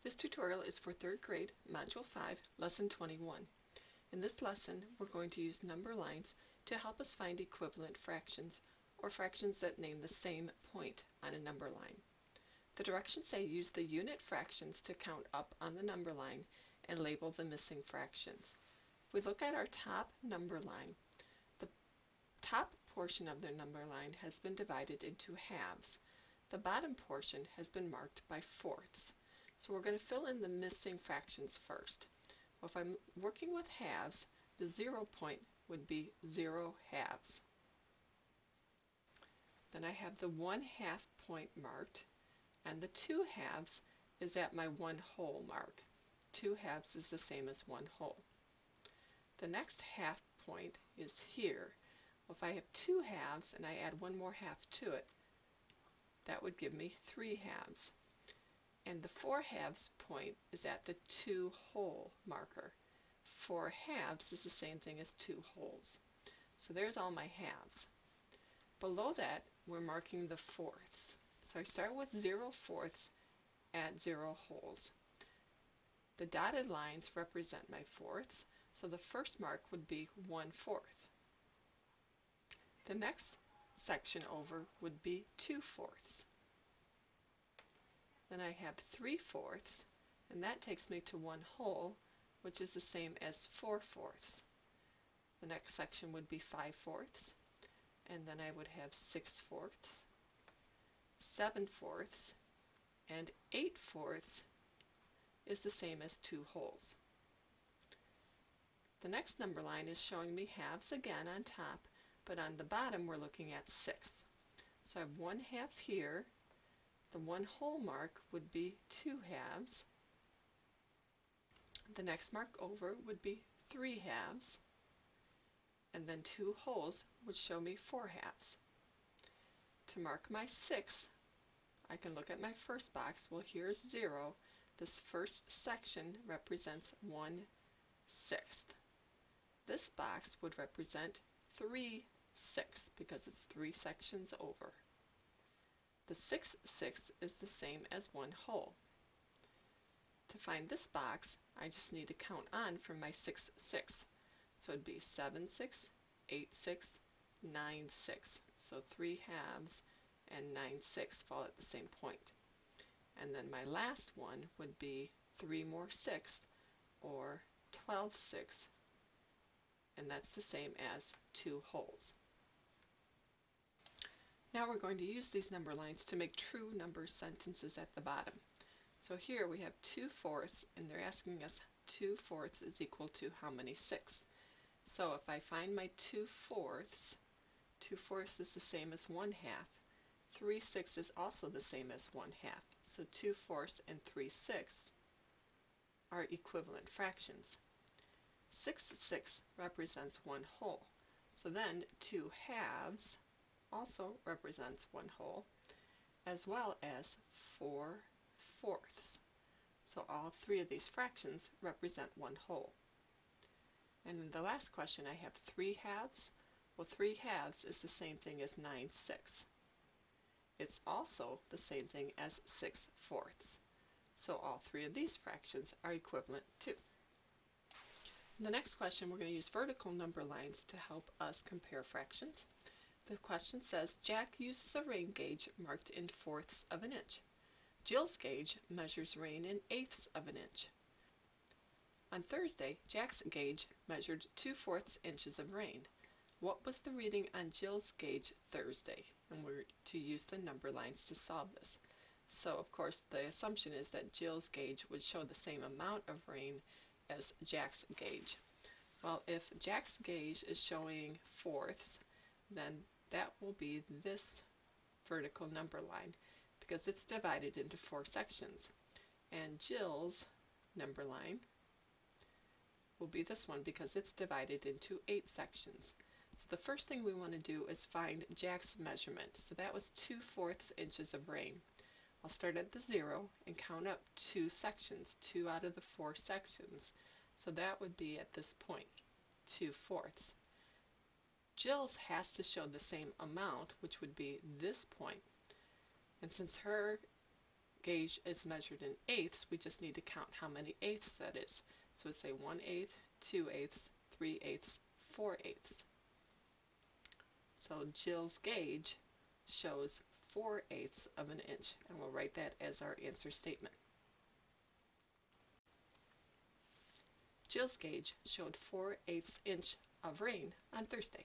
This tutorial is for 3rd grade, Module 5, Lesson 21. In this lesson, we're going to use number lines to help us find equivalent fractions, or fractions that name the same point on a number line. The directions say use the unit fractions to count up on the number line and label the missing fractions. If we look at our top number line, the top portion of the number line has been divided into halves. The bottom portion has been marked by fourths. So we're going to fill in the missing fractions first. Well, if I'm working with halves, the 0 point would be 0 halves. Then I have the 1/2 point marked, and the 2 halves is at my 1 whole mark. 2 halves is the same as 1 whole. The next half point is here. Well, if I have 2 halves and I add 1 more half to it, that would give me 3 halves. And the 4 halves point is at the 2 whole marker. 4 halves is the same thing as 2 wholes. So there's all my halves. Below that, we're marking the fourths. So I start with 0 fourths at 0 wholes. The dotted lines represent my fourths, so the first mark would be 1/4. The next section over would be 2 fourths. Then I have 3 fourths, and that takes me to 1 whole, which is the same as 4 fourths. The next section would be 5 fourths, and then I would have 6 fourths, 7 fourths, and 8 fourths is the same as 2 wholes. The next number line is showing me halves again on top, but on the bottom we're looking at sixths. So I have 1/2 here. The 1 whole mark would be 2 halves. The next mark over would be 3 halves. And then 2 wholes would show me 4 halves. To mark my sixth, I can look at my first box. Well, here's 0. This first section represents 1/6. This box would represent 3/6 because it's 3 sections over. The 6/6 is the same as 1 whole. To find this box, I just need to count on from my 6/6. So it'd be 7/6, 8/6, 9/6. So 3 halves and 9/6 fall at the same point. And then my last one would be 3 more sixths, or 12/6, and that's the same as 2 wholes. Now we're going to use these number lines to make true number sentences at the bottom. So here we have 2 fourths, and they're asking us 2 fourths is equal to how many sixths? So if I find my 2 fourths, 2 fourths is the same as 1/2. 3/6 is also the same as 1/2. So 2 fourths and 3/6 are equivalent fractions. 6/6 represents 1 whole. So then 2 halves also represents 1 whole, as well as 4 fourths. So all 3 of these fractions represent 1 whole. And in the last question I have 3 halves. Well, 3 halves is the same thing as 9/6. It's also the same thing as 6 fourths. So all 3 of these fractions are equivalent too. In the next question, we're going to use vertical number lines to help us compare fractions. The question says, Jack uses a rain gauge marked in fourths of an inch. Jill's gauge measures rain in eighths of an inch. On Thursday, Jack's gauge measured 2/4 inches of rain. What was the reading on Jill's gauge Thursday? And we're to use the number lines to solve this. So of course the assumption is that Jill's gauge would show the same amount of rain as Jack's gauge. Well, if Jack's gauge is showing fourths, then that will be this vertical number line because it's divided into 4 sections. And Jill's number line will be this one because it's divided into 8 sections. So the first thing we want to do is find Jack's measurement. So that was 2/4 inches of rain. I'll start at the 0 and count up 2 sections, 2 out of the 4 sections. So that would be at this point, 2/4. Jill's has to show the same amount, which would be this point. And since her gauge is measured in eighths, we just need to count how many eighths that is. So we say 1/8, 2/8, 3/8, 4/8. So Jill's gauge shows 4/8 of an inch, and we'll write that as our answer statement. Jill's gauge showed 4/8 inch of rain on Thursday.